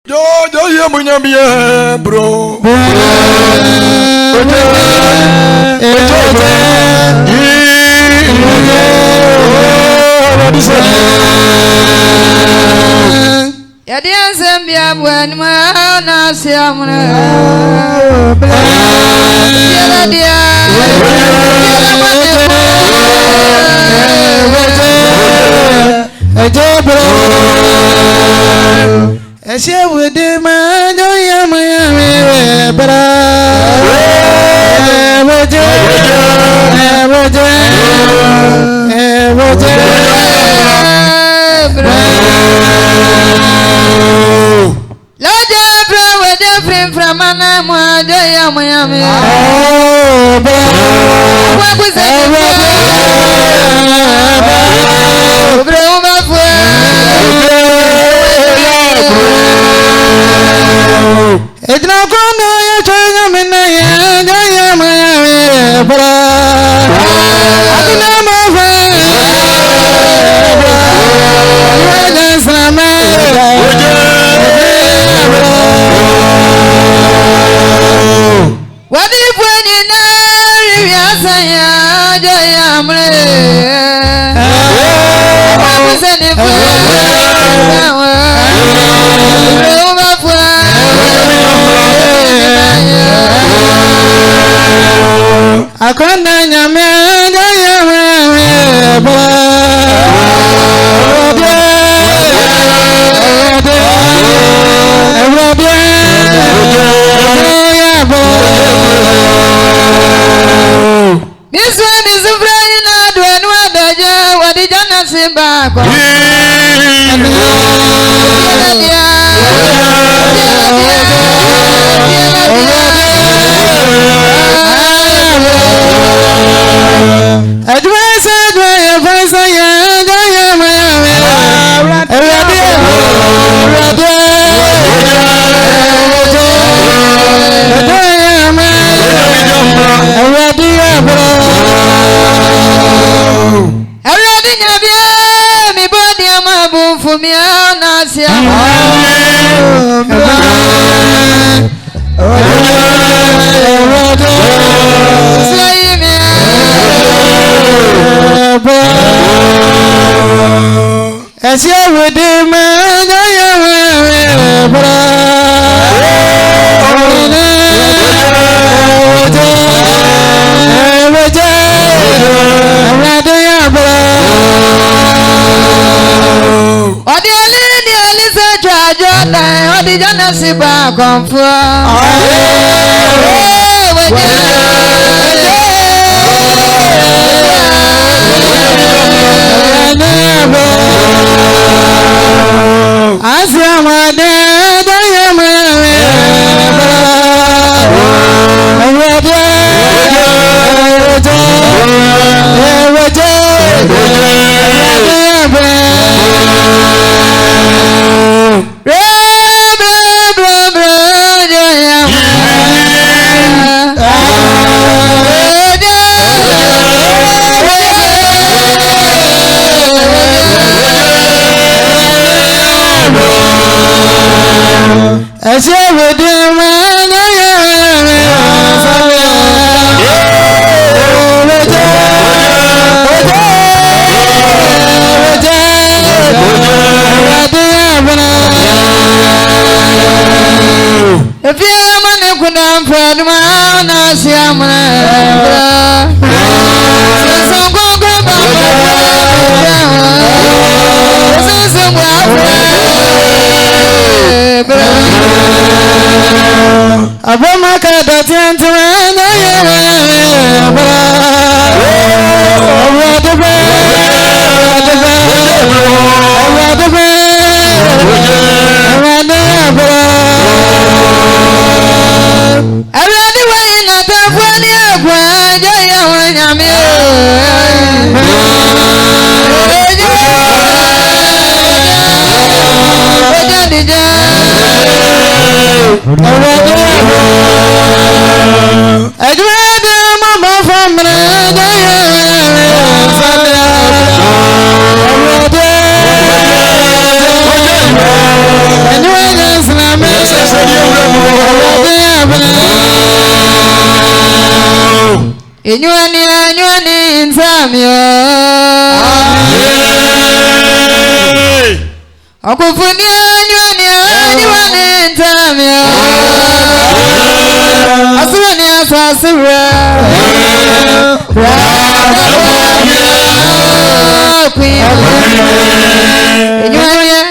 Yo ye munya bien bro. Ya dia sembia buan mana siamna. Dia Asya wede manyo ya maya bra wede Loja bra wede frem framana mwaja ya maya me kwa kuze bra umafwe Edna kono ya chaya mena ya maya bra adina mafa ya sama wadi fweni na ya saya jaya mre kwa kuze ni fwe Akonda nyame ya bra Simba kwa Asya wede manyo ya bra Odi ali se chajo na odi jana siba konfo Asya wade ya maya Asya wede manyo If you are going to find my nasiamna, so go back. Abomaka datiantu na Inyuani nsamyo. Okufuni inyuani nsamyo. Aswani asasura.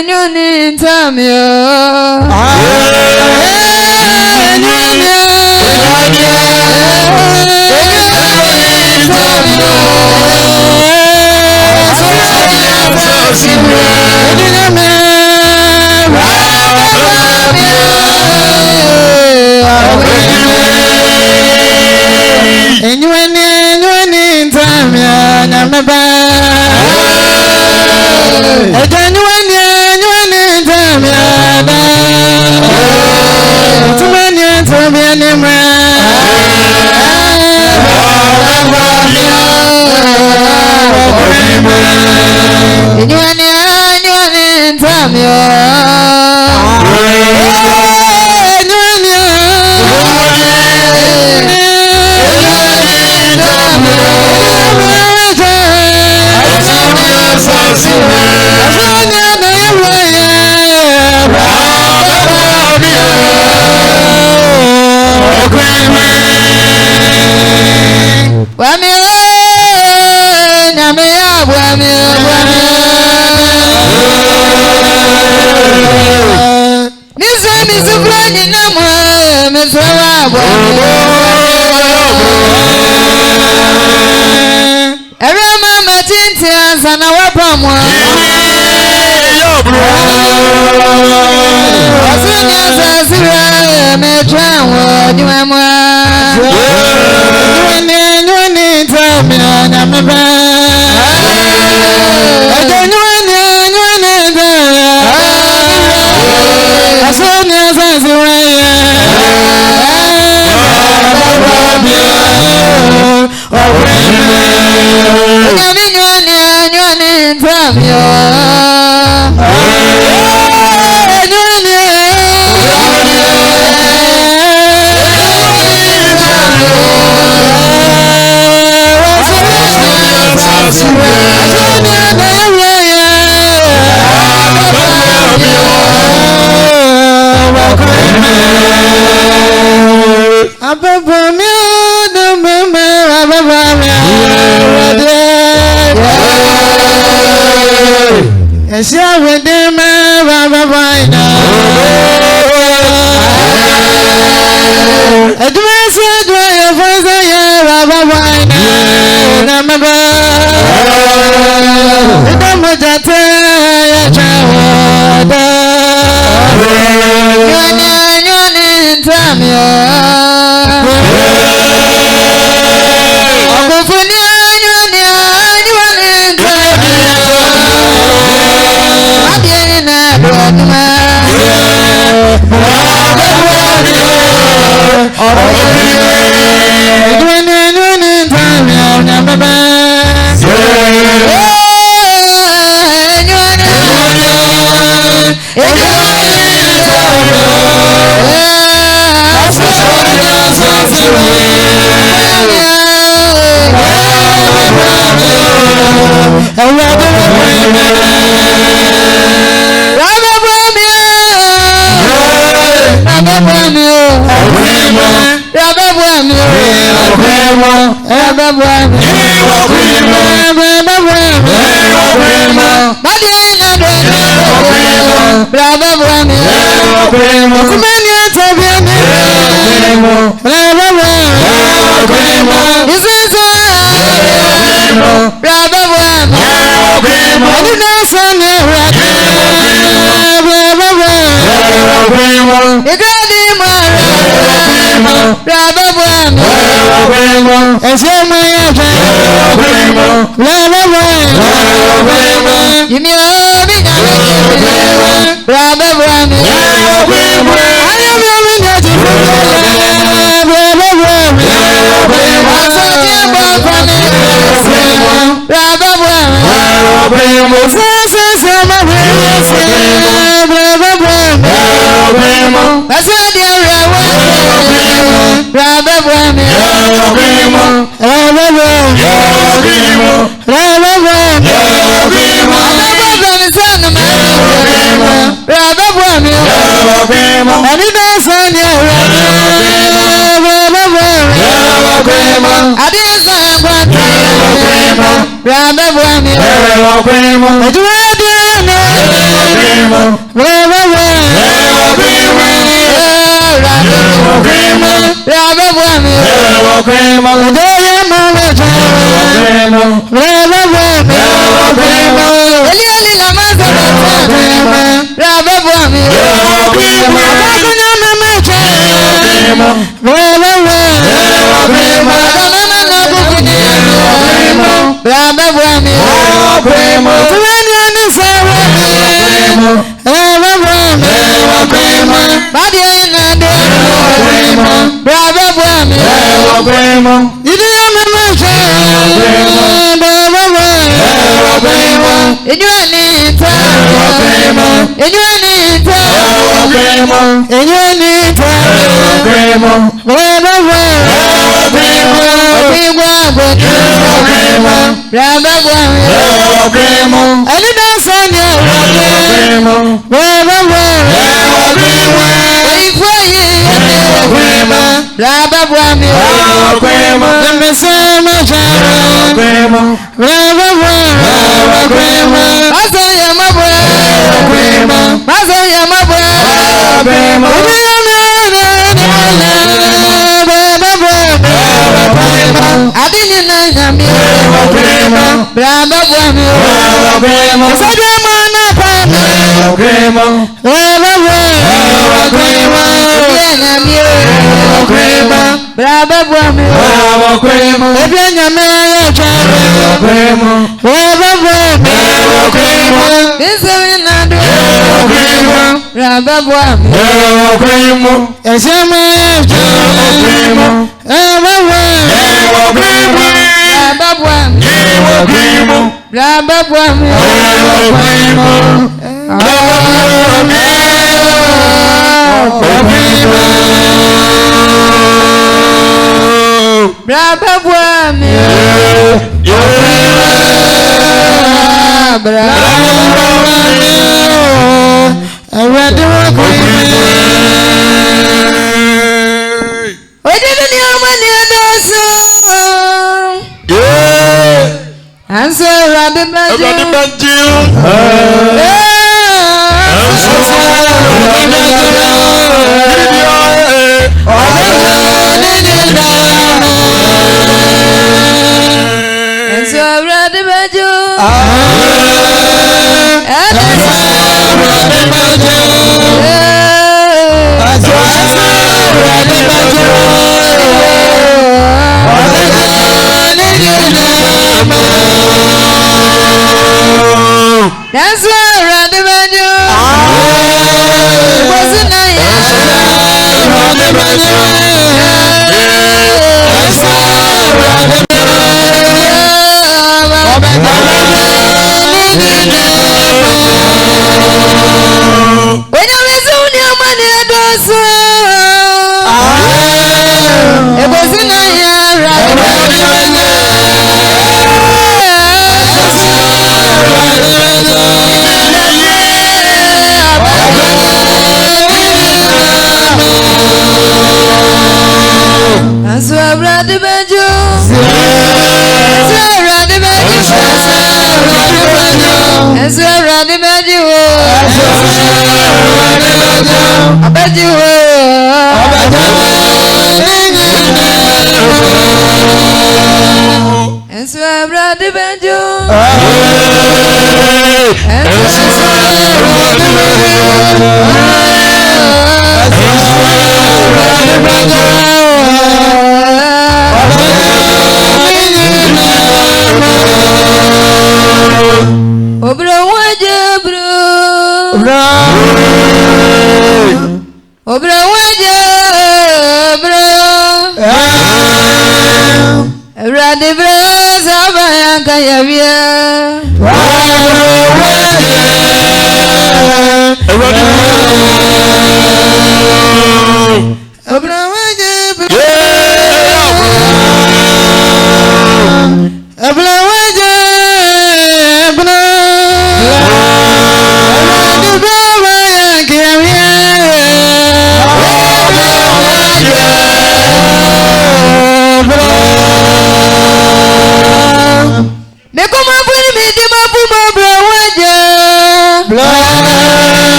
Inyuani nsamyo. Rabba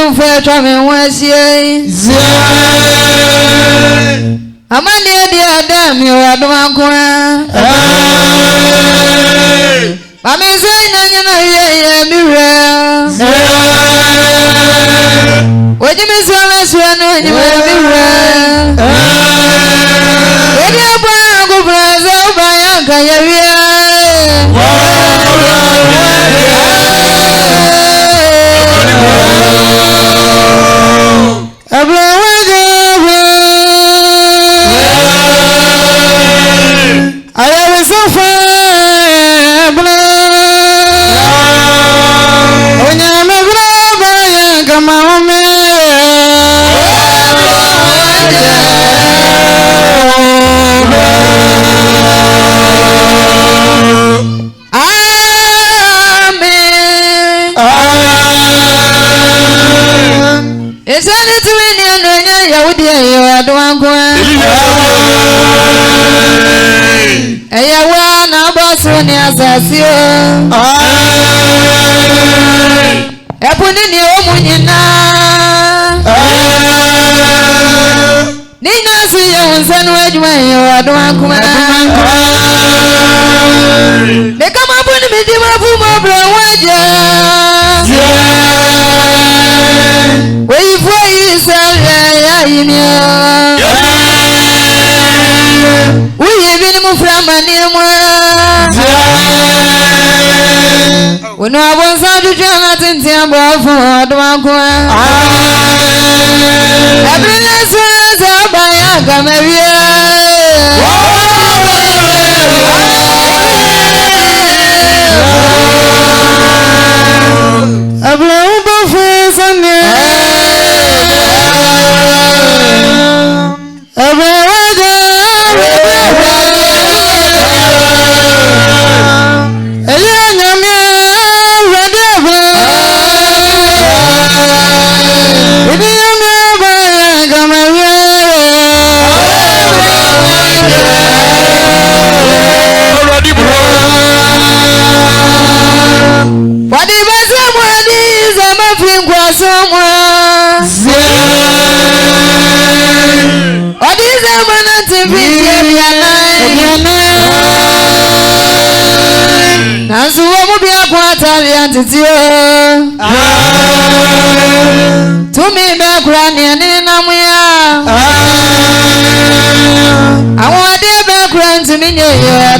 do fair traveling was ye. Amani, dear, damn you, I don't want. I'm saying, I mirror. What you miss on us when you will be well? When you go for us, oh, by I am so far. When I'm a brother, come on, me. It's only to win you, you are the one going. I want a boss on your assassin. I put in your woman now. Nina see you send away when you are the one going. They come up with me, give up my brother. Wait for you, we have been from a new when I was out to Jonathan Timber for the one. Every lesson is by Agamaria. A blow for Sunday. To me, back running in Amuya. I want their background to me. Yeah,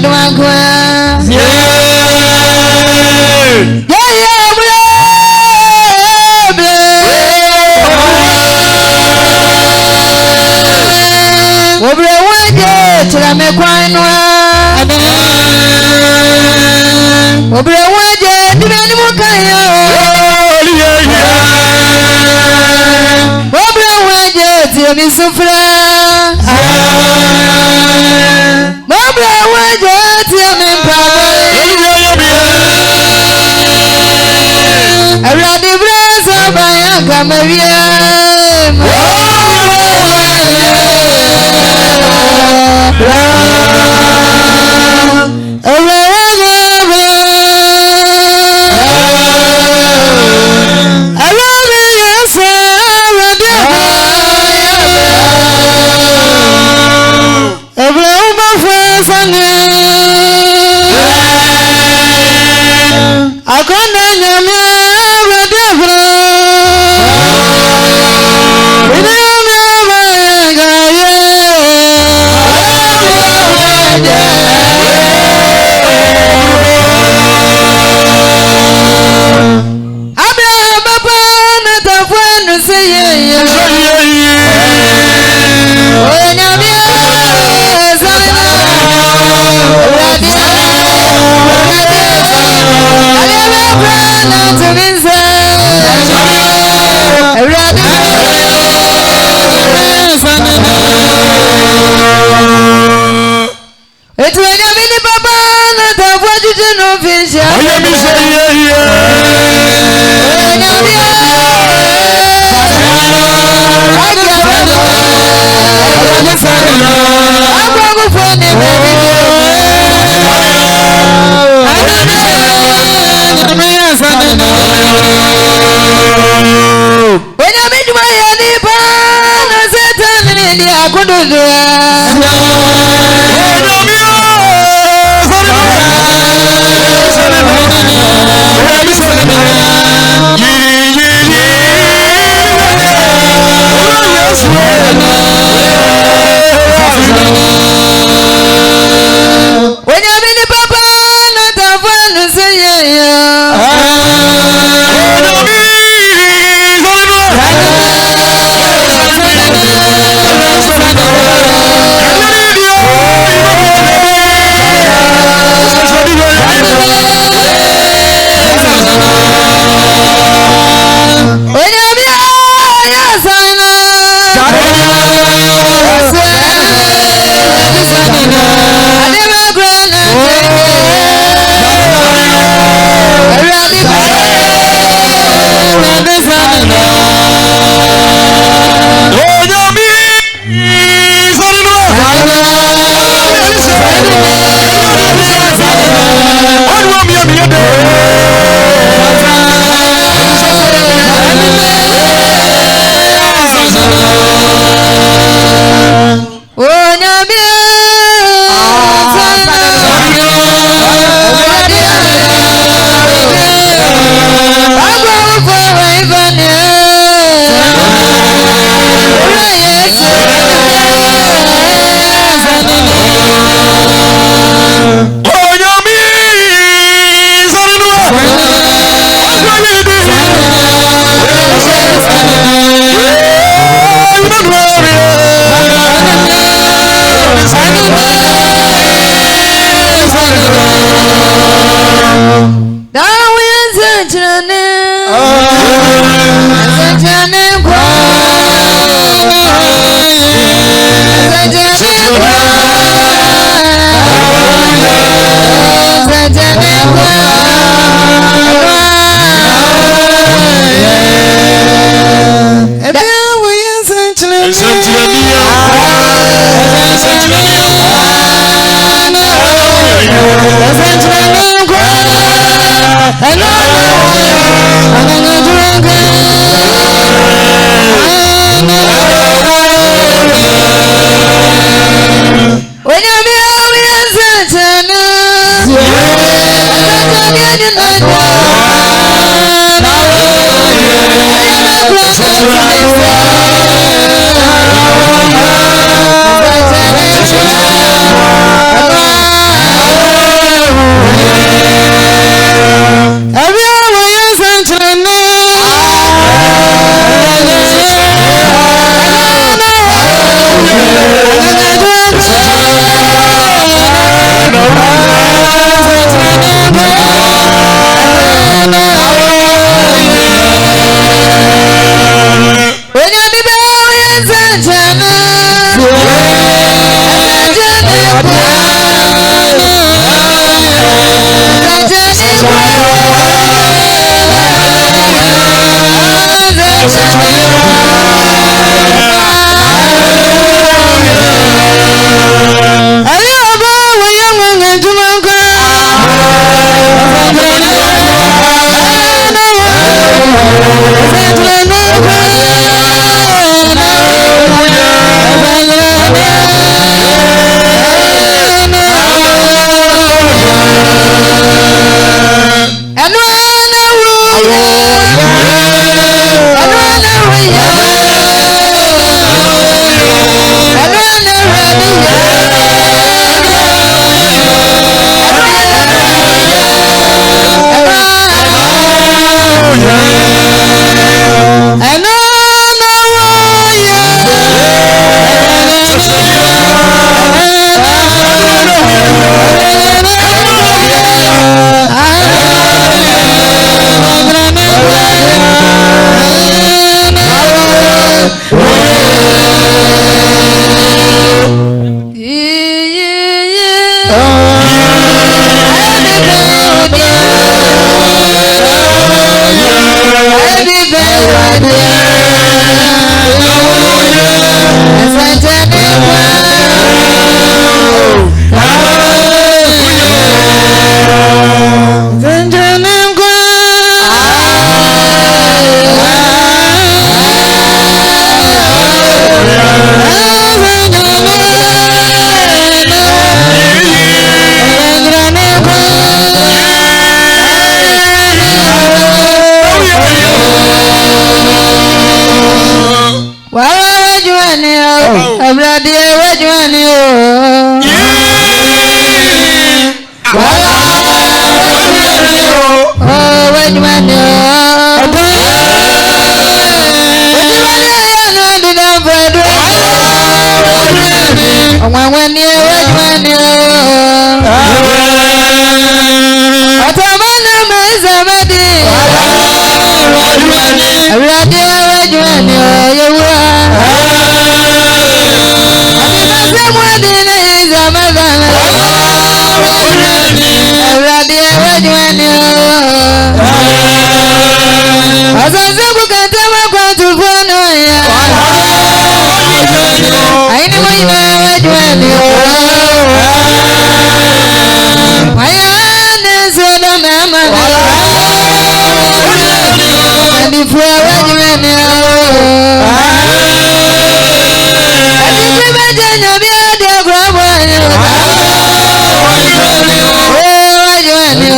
Awurade wajwani oyewura. Abimasemwadine izamazana. Awurade wajwani Azaze kukatama kwa tufono ya. Aini mwina wajwani Ayane soda mama Adifua wajwani Adifua janyobi adia kwa mwanyo wajwani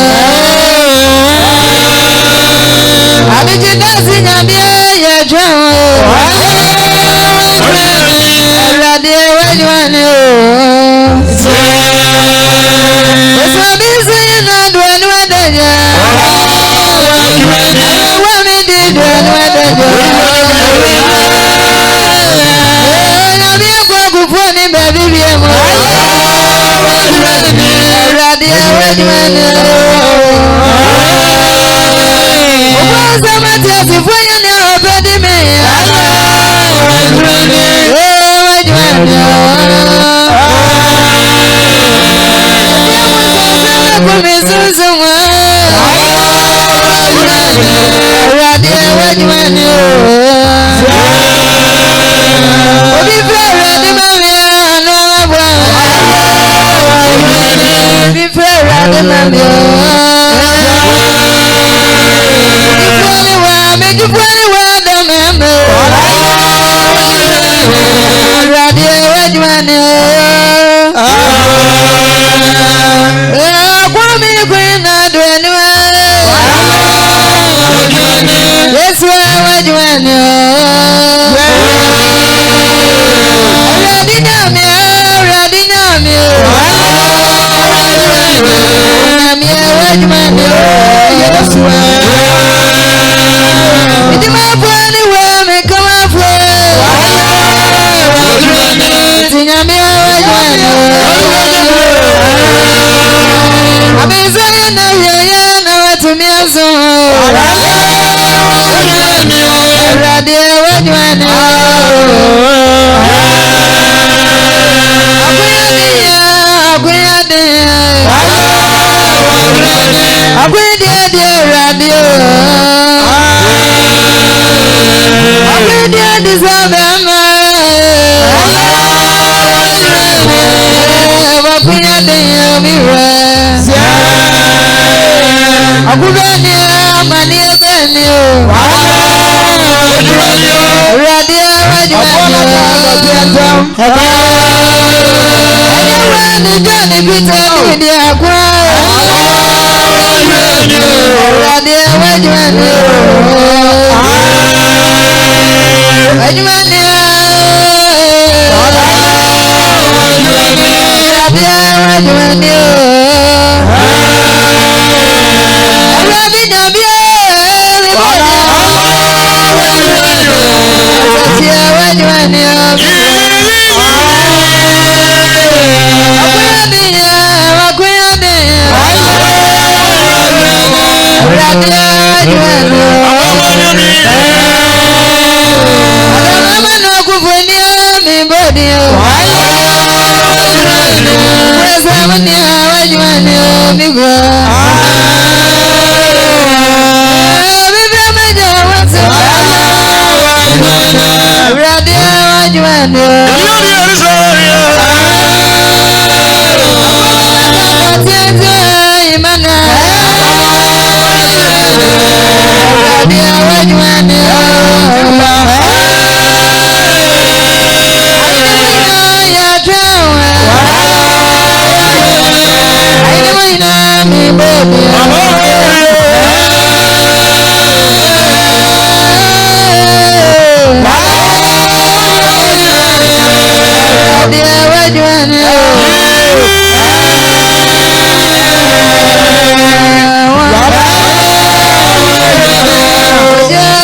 Adijidasi nyambia ya jwawo Awurade wajwani Osabisi na duwani wadaja Wamidi duwani wadaja Nabia kwa kufuni babi biemo Awurade wajwani Okwasa matiasi fwenye ni opedi meya wajwani Kumisuzuwa Awurade wajwani Obife Awurade mami anu abwa Obife Awurade mami Mejufuani wa domembe Awurade wajwani Kwami kwina dwenwa Yesu wajwani Awurade nyami Awurade nyami Nyami wajwani Yesu Idimafani wa mekamafu Tinyami wajwani Abizaya na yeye na watumia zo Awurade wajwani Akuyade Awurade Awurade sabema Akuyade miwa Akubeni amani ebeni o Awurade wajwani Awurade jani pita nidi akwa Awurade wajwani wajwani Awurade Awurade nyambia wajwani Yeah.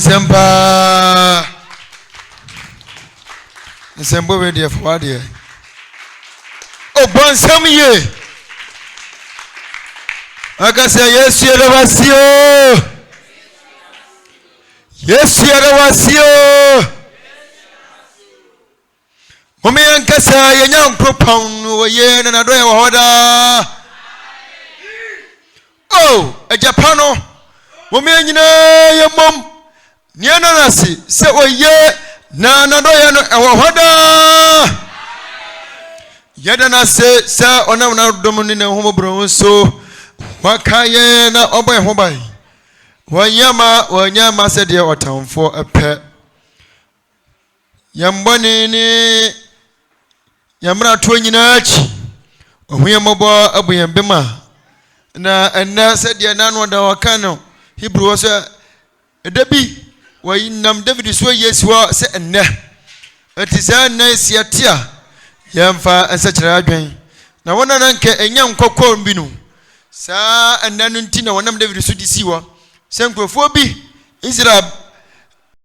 Sempa Sembo ready for what dear? Oh, bon some year. I can say yes, you was you. Yes, you was you. Mommy and Cassa, your young propound over yen and a day order. Oh, a Japano. Mommy and your mom. Nyanasi se oye na nadoya no ewohoda yeda na se onam na domuni na homobro so wakaye na oboy hobai wanyama se de otamfo epe yambone ni yamra to nyina achi ohuyambo abuyambema na enna se de nanu da wakano Hebrew so edabi Why nam David so yes wa se enne etisa na siatia yamfa ensachira adwen na wona nanke enya nkokko bi no saa ennanu nti na wonam David so disiwa se nkrofo bi Israel